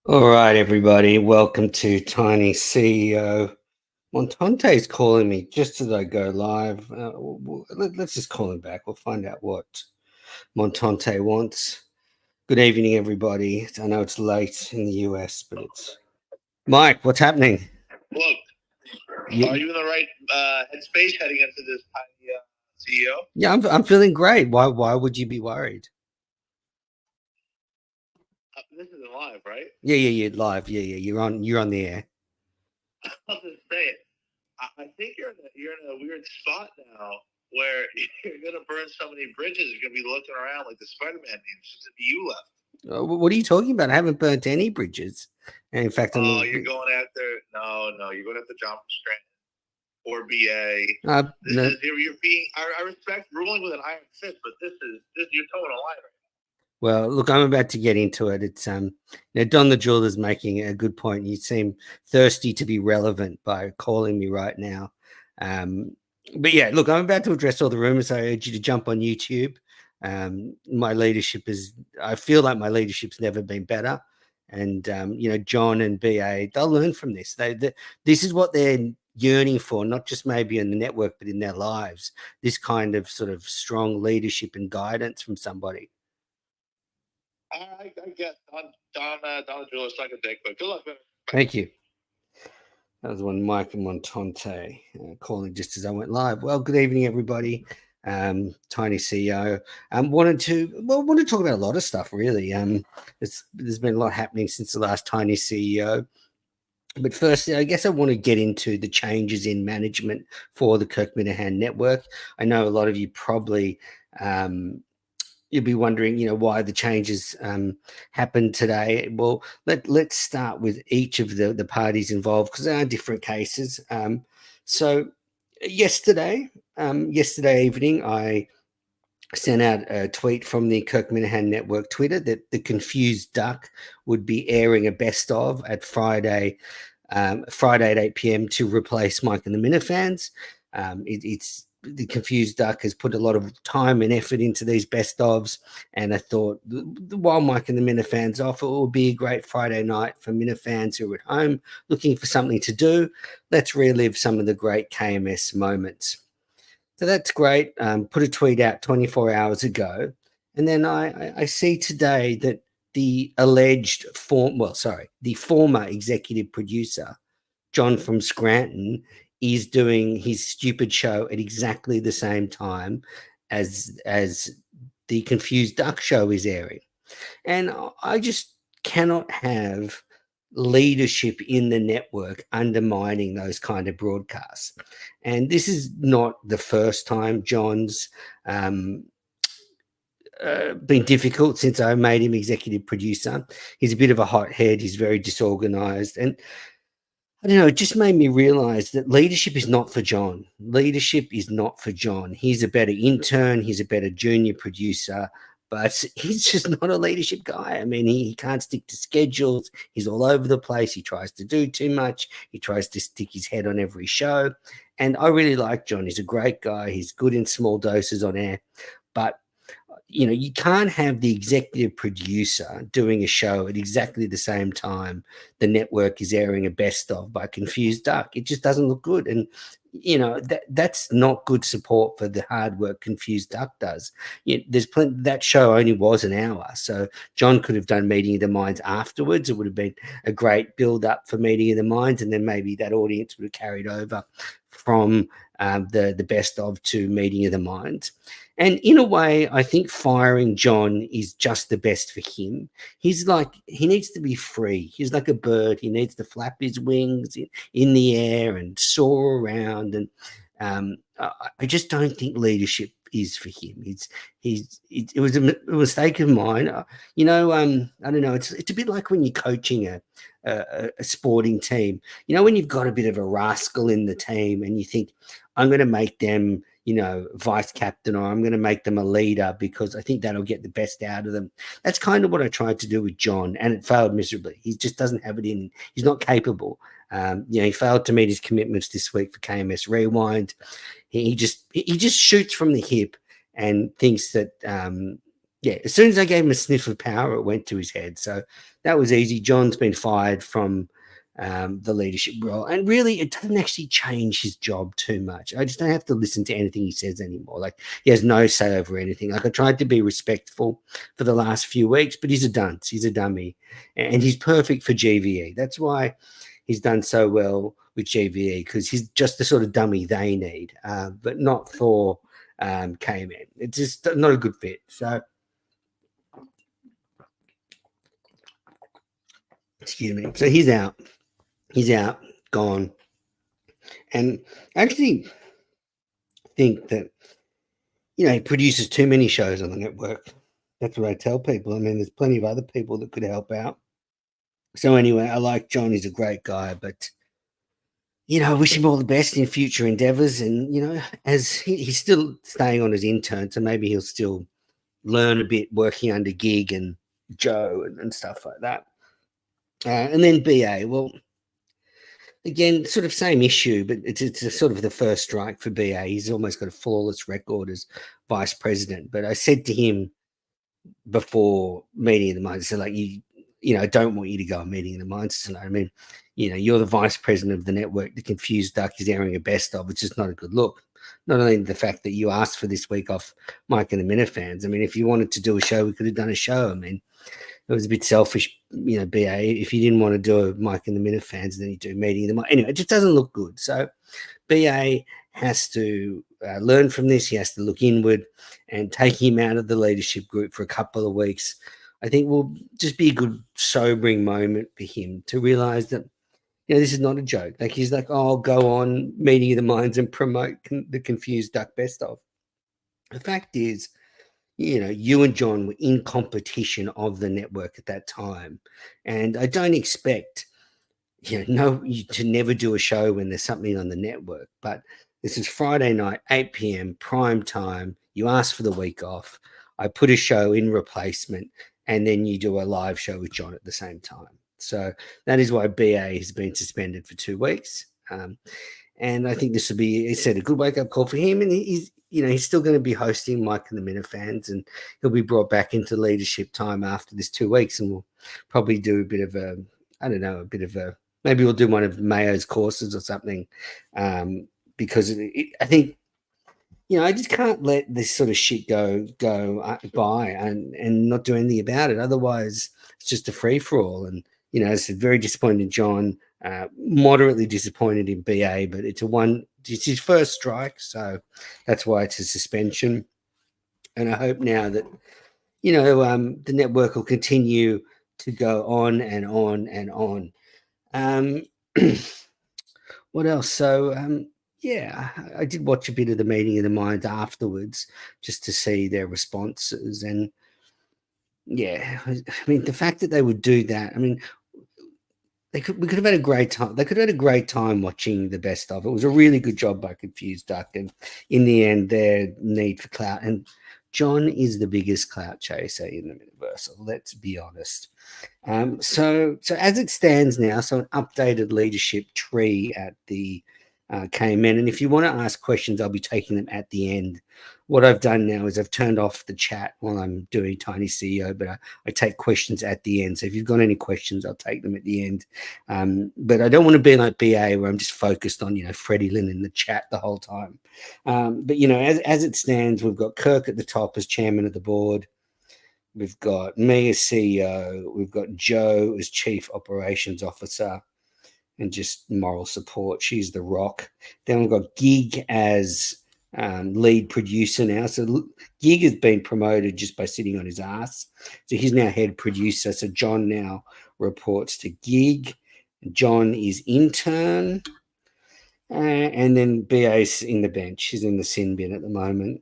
All right, everybody. Welcome to Tiny CEO. Montante's calling me just as I go live. Let's just call him back. We'll find out what Montante wants. Good evening, everybody. I know it's late in the US, but it's Mike. What's happening? Look, are you in the right headspace heading into this tiny CEO? Yeah, I'm feeling great. Why would you be worried? This isn't live, right? Yeah. Live. Yeah. You're on the air. I'll just say it. I think you're in a weird spot now where you're gonna burn so many bridges. You're gonna be looking around like the Spider-Man meme. It's just gonna be you left. What are you talking about? I haven't burnt any bridges. And in fact, Oh, you're going after no, you're going after John from Scranton or BA. This no. is you're being. I respect ruling with an iron fist, but this you're towing a line right now. Well, look, I'm about to get into it. It's Don the Jeweler's making a good point. You seem thirsty to be relevant by calling me right now. But yeah, look, I'm about to address all the rumors. I urge you to jump on YouTube. My leadership I feel like my leadership's never been better. And John and BA, they'll learn from this. This is what they're yearning for, not just maybe in the network, but in their lives. This kind of sort of strong leadership and guidance from somebody. I guess Don Julius like a dick, but good luck, man. Thank you. That was one Mike and Montante calling just as I went live. Well, good evening, everybody. Tiny CEO. Want to talk about a lot of stuff, really. There's been a lot happening since the last Tiny CEO. But first, I guess I want to get into the changes in management for the Kirk Minahan network. I know a lot of you probably you'll be wondering, why the changes happened today. Well, let's start with each of the parties involved because there are different cases. So yesterday evening, I sent out a tweet from the Kirk Minahan Network Twitter that the Confused Duck would be airing a best of at Friday at 8 p.m. to replace Mike and the Minifans. It's the Confused Duck has put a lot of time and effort into these best ofs, and I thought while Mike and the Minifans off, it will be a great Friday night for Minifans who are at home looking for something to do. Let's relive some of the great KMS moments. So that's great. Put a tweet out 24 hours ago, and then I see today that the former executive producer, John from Scranton, is doing his stupid show at exactly the same time as the Confused Duck show is airing. And I just cannot have leadership in the network undermining those kind of broadcasts. And this is not the first time John's been difficult since I made him executive producer. He's a bit of a hothead. He's very disorganized. And I don't know, it just made me realize that leadership is not for John. Leadership is not for John. He's a better intern. He's a better junior producer, but he's just not a leadership guy. I mean, he can't stick to schedules. He's all over the place. He tries to do too much. He tries to stick his head on every show. And I really like John. He's a great guy. He's good in small doses on air, but you can't have the executive producer doing a show at exactly the same time the network is airing a best of by Confused Duck. It just doesn't look good. And, that's not good support for the hard work Confused Duck does. There's plenty, that show only was an hour. So John could have done Meeting of the Minds afterwards. It would have been a great build up for Meeting of the Minds. And then maybe that audience would have carried over from the best of to Meeting of the Minds. And in a way, I think firing John is just the best for him. He needs to be free. He's like a bird. He needs to flap his wings in the air and soar around. And I just don't think leadership is for him. It was a mistake of mine. I don't know. It's a bit like when you're coaching a sporting team. When you've got a bit of a rascal in the team and you think, I'm going to make them vice captain, or I'm going to make them a leader because I think that'll get the best out of them. That's kind of what I tried to do with John, and it failed miserably. He just doesn't have it in. He's not capable. He failed to meet his commitments this week for KMS Rewind. He just shoots from the hip and thinks that Yeah, as soon as I gave him a sniff of power, it went to his head. So that was easy. John's been fired from the leadership role. And really, it doesn't actually change his job too much. I just don't have to listen to anything he says anymore. Like, he has no say over anything. Like, I tried to be respectful for the last few weeks, but he's a dunce. He's a dummy. And he's perfect for GVE. That's why he's done so well with GVE, because he's just the sort of dummy they need, but not for K-Man. It's just not a good fit. So, excuse me. So he's out. He's out, gone. And I actually think that, he produces too many shows on the network. That's what I tell people. I mean, there's plenty of other people that could help out. So anyway, I like John. He's a great guy, but I wish him all the best in future endeavors. And as he's still staying on as intern, so maybe he'll still learn a bit working under Gig and Joe and stuff like that. And then BA, well, again, sort of same issue, but it's a sort of the first strike for BA. He's almost got a flawless record as vice president. But I said to him before meeting of the minds, so like, I don't want you to go on meeting of the minds tonight. I mean, you're the vice president of the network. The Confused Duck is airing a best of. It's just not a good look. Not only the fact that you asked for this week off Mike and the Minifans. I mean, if you wanted to do a show, we could have done a show. I mean, it was a bit selfish, BA. If you didn't want to do a Mike and the Minifans, then you do meeting them. Anyway, it just doesn't look good. So BA has to learn from this. He has to look inward, and taking him out of the leadership group for a couple of weeks, I think, will just be a good sobering moment for him to realize that, this is not a joke. Like, he's like, oh, I'll go on meeting of the minds and promote the Confused Duck best of. The fact is, you and John were in competition of the network at that time. And I don't expect, you to never do a show when there's something on the network. But this is Friday night, 8 p.m., prime time. You ask for the week off. I put a show in replacement, and then you do a live show with John at the same time. So that is why BA has been suspended for 2 weeks. And I think this will be, he said, a good wake-up call for him. And he's still going to be hosting Mike and the Minifans, and he'll be brought back into leadership time after this 2 weeks. And we'll probably do a bit of maybe we'll do one of Mayo's courses or something, because I think, I just can't let this sort of shit go by and not do anything about it. Otherwise, it's just a free-for-all. And, as I said, very disappointed in John, moderately disappointed in BA, but it's his first strike, so that's why it's a suspension. And I hope now that, the network will continue to go on and on and on. What else? So, I did watch a bit of the meeting of the minds afterwards just to see their responses. And I mean, the fact that they would do that, I mean, we could have had a great time. They could have had a great time watching the best of. It was a really good job by Confused Duck. And in the end, their need for clout. And John is the biggest clout chaser in the Universal. Let's be honest. So as it stands now, so an updated leadership tree at the K-Men. And if you want to ask questions, I'll be taking them at the end. What I've done now is I've turned off the chat while I'm doing Tiny CEO, but I take questions at the end. So if you've got any questions, I'll take them at the end. But I don't want to be like BA where I'm just focused on, Freddie Lynn in the chat the whole time. But, as it stands, we've got Kirk at the top as chairman of the board. We've got me as CEO. We've got Joe as chief operations officer and just moral support. She's the rock. Then we've got Gig as lead producer now. So Gig has been promoted just by sitting on his ass. So he's now head producer. So John now reports to Gig. John is intern. And then BA's in the bench. She's in the sin bin at the moment.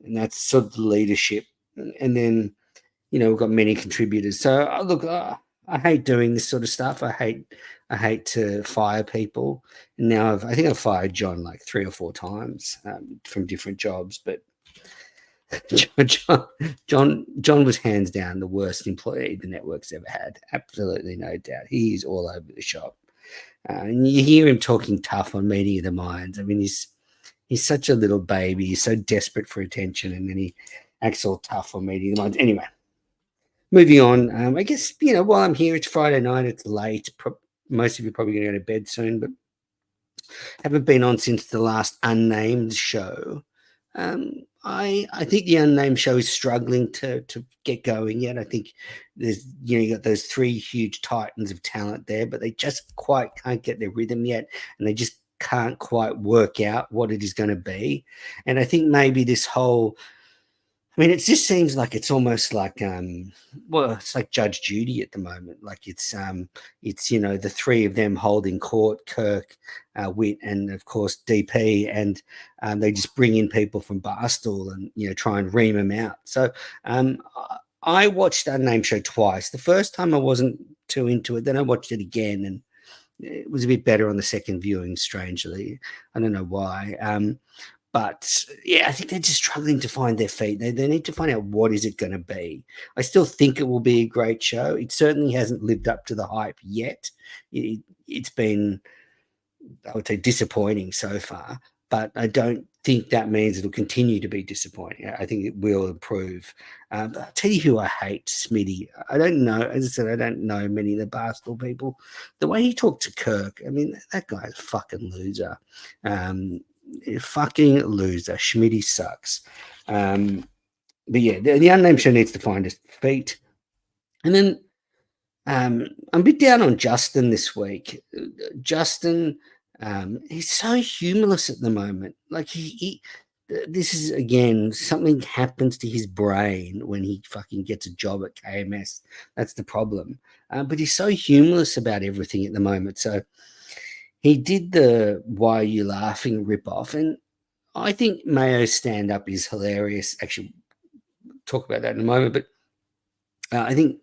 And that's sort of the leadership. And then, we've got many contributors. So look, I hate doing this sort of stuff. I hate to fire people. And now I think I've fired John like 3 or 4 times from different jobs. But John was hands down the worst employee the network's ever had. Absolutely no doubt. He is all over the shop. And you hear him talking tough on Meeting of the Minds. I mean, he's such a little baby. He's so desperate for attention. And then acts all tough or meeting the minds. Anyway, moving on. I guess, while I'm here, it's Friday night. It's late. Most of you are probably going to go to bed soon, but haven't been on since the last unnamed show. I think the unnamed show is struggling to get going yet. I think there's you got those three huge titans of talent there, but they just quite can't get their rhythm yet, and they just can't quite work out what it is going to be. And I think maybe this whole it just seems like it's almost like it's like Judge Judy at the moment. Like it's the three of them holding court, Kirk, Witt, and of course DP, and they just bring in people from Barstool and try and ream them out. So I watched Unnamed Show twice. The first time I wasn't too into it, then I watched it again, and it was a bit better on the second viewing. Strangely, I don't know why. But yeah, I think they're just struggling to find their feet. They need to find out what is it going to be. I still think it will be a great show. It certainly hasn't lived up to the hype yet. It's been, I would say, disappointing so far. But I don't think that means it'll continue to be disappointing. I think it will improve. I'll tell you who I hate, Smitty. I don't know. As I said, I don't know many of the Barstool people. The way he talked to Kirk, that guy's a fucking loser. Fucking loser. Schmitty sucks. But yeah, the unnamed show needs to find its feet. And then I'm a bit down on Justin this week. Justin, he's so humorless at the moment. Like this is again, something happens to his brain when he fucking gets a job at KMS. That's the problem. But he's so humorless about everything at the moment. So he did the Why Are You Laughing ripoff, and I think Mayo Stand-Up is hilarious. Actually, talk about that in a moment, but I think,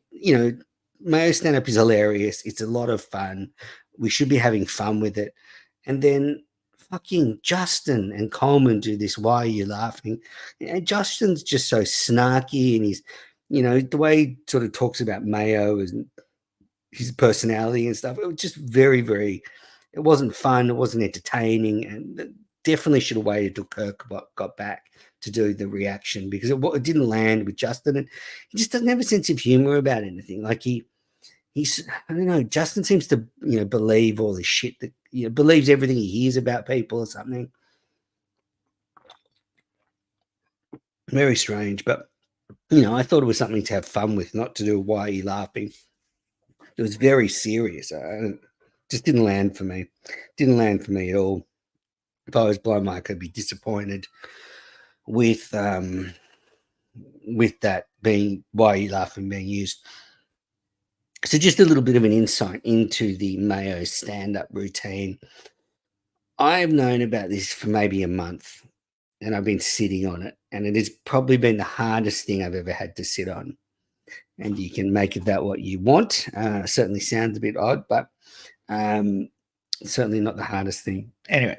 Mayo Stand-Up is hilarious. It's a lot of fun. We should be having fun with it. And then fucking Justin and Coleman do this Why Are You Laughing? And Justin's just so snarky, and he's, the way he sort of talks about Mayo and his personality and stuff, it was just very, very... It wasn't fun. It wasn't entertaining, and definitely should have waited till Kirk got back to do the reaction, because it didn't land with Justin, and he just doesn't have a sense of humor about anything. Like he's I don't know. Justin seems to believe all this shit that believes everything he hears about people or something. Very strange, but I thought it was something to have fun with, not to do Why Are You Laughing. It was very serious. Just didn't land for me. Didn't land for me at all. If I was Blind Mike, I'd be disappointed with that being Why Are You Laughing being used. So just a little bit of an insight into the Mayo stand-up routine. I've known about this for maybe a month, and I've been sitting on it, and it has probably been the hardest thing I've ever had to sit on. And you can make of that what you want. Certainly sounds a bit odd, but certainly not the hardest thing. Anyway,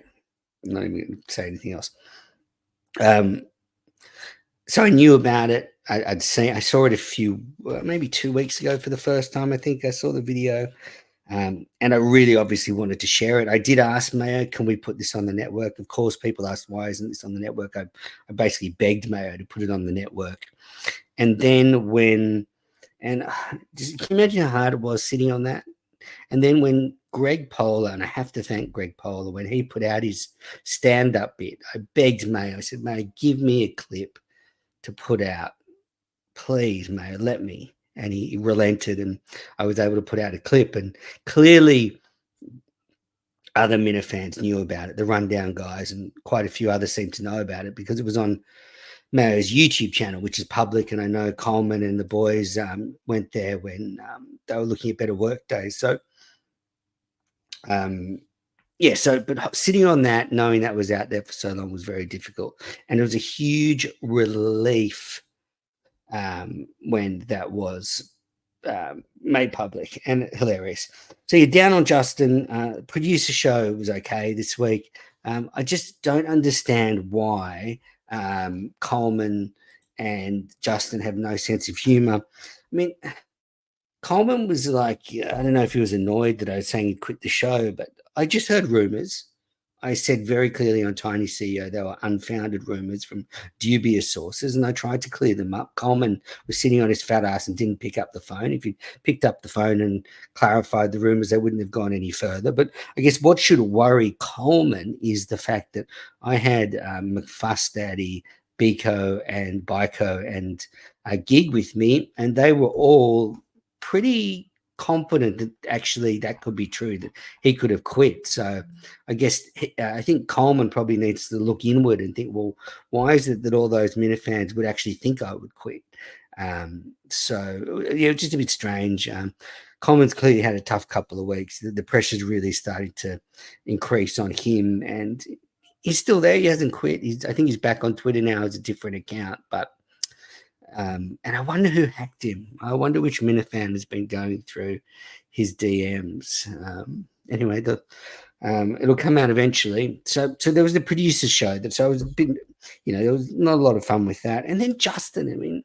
I'm not even going to say anything else. So I knew about it. I saw it maybe 2 weeks ago for the first time. I think I saw the video, and I really obviously wanted to share it. I did ask Mayo, can we put this on the network? Of course, people asked, why isn't this on the network? I basically begged Mayo to put it on the network. And then can you imagine how hard it was sitting on that? And then when Greg Polar, and I have to thank Greg Polar, when he put out his stand-up bit, I begged Mayo. I said, Mayo, give me a clip to put out. Please, Mayo, let me. And he relented, and I was able to put out a clip. And clearly other Minna fans knew about it, the Rundown guys, and quite a few others seemed to know about it because it was on Mayo's YouTube channel, which is public. And I know Coleman and the boys went there when they were looking at better work days. So, but sitting on that, knowing that was out there for so long was very difficult. And it was a huge relief when that was made public, and hilarious. So you're down on Justin. Producer show was okay this week. I just don't understand why Coleman and Justin have no sense of humor. I mean, Coleman was like, I don't know if he was annoyed that I was saying he'd quit the show, but I just heard rumors. I said very clearly on Tiny CEO they were unfounded rumors from dubious sources, and I tried to clear them up. Coleman was sitting on his fat ass and didn't pick up the phone. If he'd picked up the phone and clarified the rumors, they wouldn't have gone any further. But I guess what should worry Coleman is the fact that I had McFuss Daddy, Biko, and Biko and Gig with me, and they were all pretty confident that actually that could be true, that he could have quit. So I guess I think Coleman probably needs to look inward and think, well, why is it that all those Minifans would actually think I would quit? So yeah, just a bit strange. Coleman's clearly had a tough couple of weeks. The pressure's really starting to increase on him, and he's still there. He hasn't quit. I think he's back on Twitter now as a different account, but and I wonder who hacked him. I wonder which Minifan has been going through his DMs. Anyway, it'll come out eventually. So there was the producer show so I was a bit, there was not a lot of fun with that. And then Justin, I mean,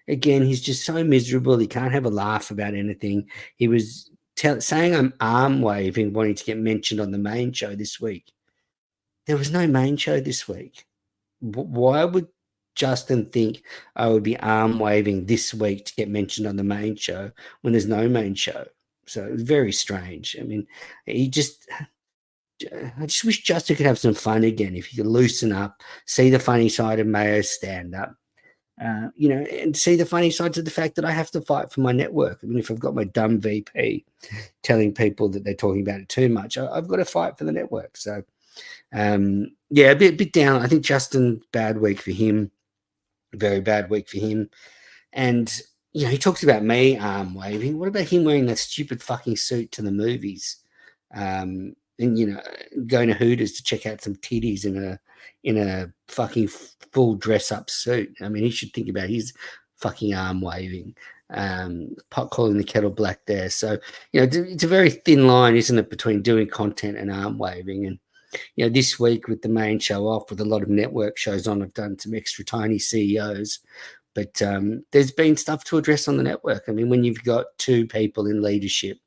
again, he's just so miserable. He can't have a laugh about anything. He was saying I'm arm waving, wanting to get mentioned on the main show this week. There was no main show this week. Why would Justin think I would be arm waving this week to get mentioned on the main show when there's no main show? So it was very strange. I mean, I just wish Justin could have some fun again. If he could loosen up, see the funny side of Mayo stand-up, and see the funny sides of the fact that I have to fight for my network. I mean, if I've got my dumb VP telling people that they're talking about it too much, I've got to fight for the network. So, yeah, a bit down. I think Justin, bad week for him. Very bad week for him. And, he talks about me arm waving. What about him wearing that stupid fucking suit to the movies? And, going to Hooters to check out some titties in a fucking full dress up suit. I mean, he should think about his fucking arm waving, pot calling the kettle black there. So, it's a very thin line, isn't it, between doing content and arm waving. And, this week with the main show off, with a lot of network shows on, I've done some extra tiny CEOs, but there's been stuff to address on the network. I mean, when you've got two people in leadership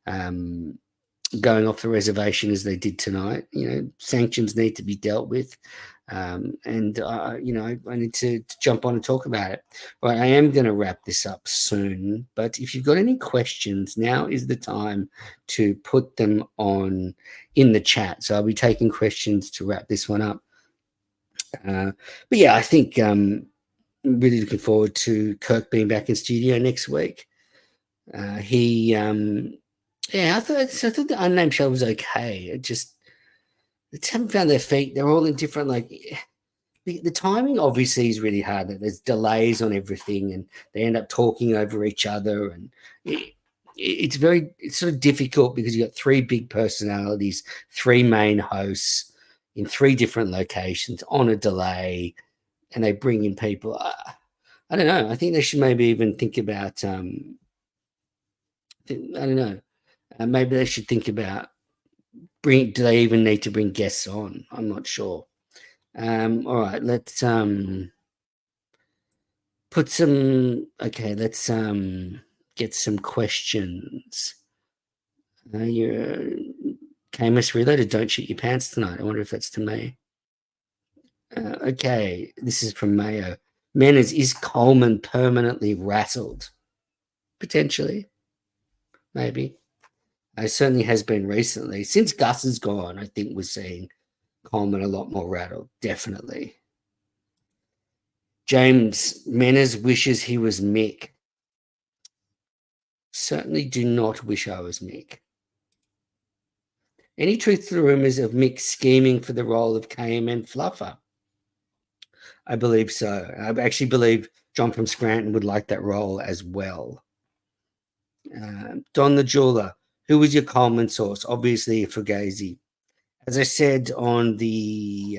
going off the reservation as they did tonight, sanctions need to be dealt with. And I need to jump on and talk about it. Right, I am going to wrap this up soon, but if you've got any questions, now is the time to put them on in the chat. So I'll be taking questions to wrap this one up. But yeah, I think really looking forward to Kirk being back in studio next week. I thought the unnamed show was okay. They haven't found their feet. They're all in different, the timing obviously is really hard. There's delays on everything, and they end up talking over each other, and it's sort of difficult because you got three big personalities, three main hosts in three different locations on a delay, and they bring in people. I don't know. I think they should maybe even think about. I don't know. Maybe they should think about. Do they even need to bring guests on? I'm not sure. All right, let's put some. Okay, let's get some questions. You're Camus Reloaded. Don't shit your pants tonight. I wonder if that's to me. Okay, this is from Mayo. Manners, is Coleman permanently rattled? Potentially, maybe. It certainly has been recently. Since Gus is gone, I think we're seeing Coleman a lot more rattled, definitely. James, Manners wishes he was Mick. Certainly do not wish I was Mick. Any truth to the rumours of Mick scheming for the role of KMN Fluffer? I believe so. I actually believe John from Scranton would like that role as well. Don the Jeweler, who was your Coleman source? Obviously, Fugazi. As I said on the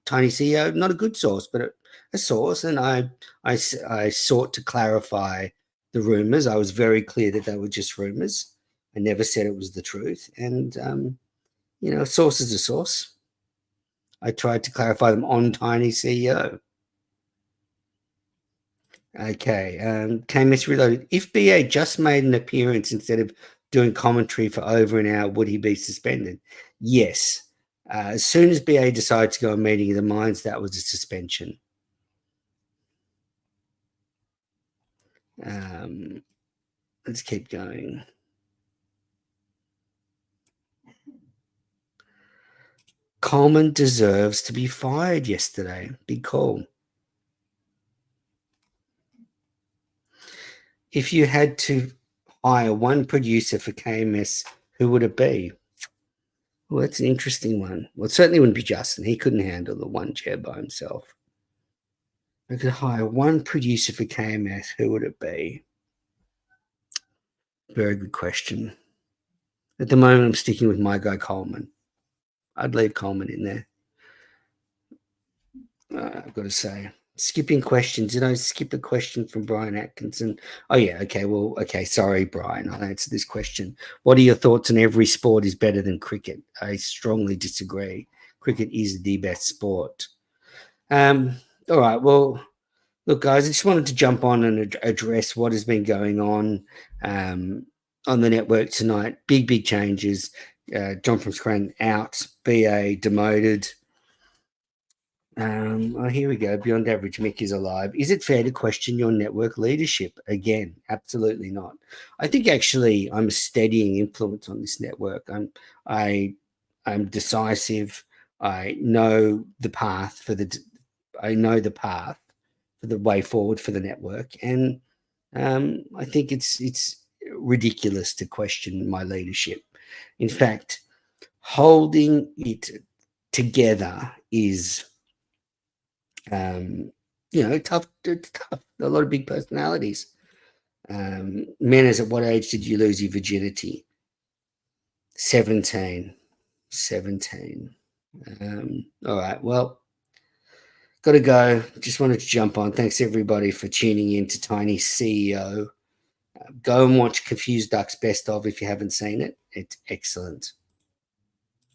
Tiny CEO, not a good source, but a source. And I sought to clarify the rumors. I was very clear that they were just rumors. I never said it was the truth. And, a source is a source. I tried to clarify them on Tiny CEO. Okay. Camus Reloaded. If BA just made an appearance instead of doing commentary for over an hour, would he be suspended? Yes. As soon as BA decided to go a meeting of the minds, that was a suspension. Let's keep going. Coleman deserves to be fired yesterday. Big call. If you had to hire one producer for KMS, who would it be? Well, that's an interesting one. Well, it certainly wouldn't be Justin. He couldn't handle the one chair by himself. I could hire one producer for KMS. Who would it be? Very good question. At the moment, I'm sticking with my guy Coleman. I'd leave Coleman in there. I've got to say. Skipping questions. Did I skip a question from Brian Atkinson? Oh, yeah. Okay. Well, okay. Sorry, Brian. I'll answer this question. What are your thoughts on every sport is better than cricket? I strongly disagree. Cricket is the best sport. All right. Well, look, guys, I just wanted to jump on and address what has been going on the network tonight. Big changes. John from Scranton out. BA demoted. Here we go. Beyond Average Mick is alive. Is it fair to question your network leadership? Again, absolutely not. I think actually I'm a steadying influence on this network. I'm decisive. I know the path for the way forward for the network, and I think it's ridiculous to question my leadership. In fact, holding it together is tough. It's tough. A lot of big personalities. Manners, at what age did you lose your virginity? 17. All right. Well, got to go. Just wanted to jump on. Thanks everybody for tuning in to Tiny CEO. Go and watch Confused Ducks Best Of if you haven't seen it. It's excellent.